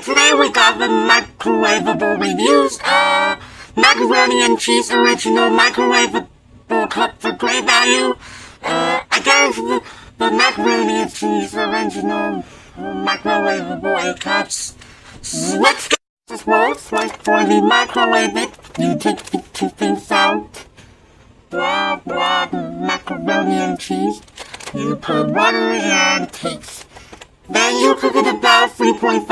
Today we got the microwavable reviews. Macaroni and cheese original microwavable cup for great value. I guess the macaroni and cheese original microwavable 8 cups. Let's get this works. Like for the microwave it, you take the 2 things out. Blah blah, macaroni and cheese. You put water and takes. Then you cook it about 3.5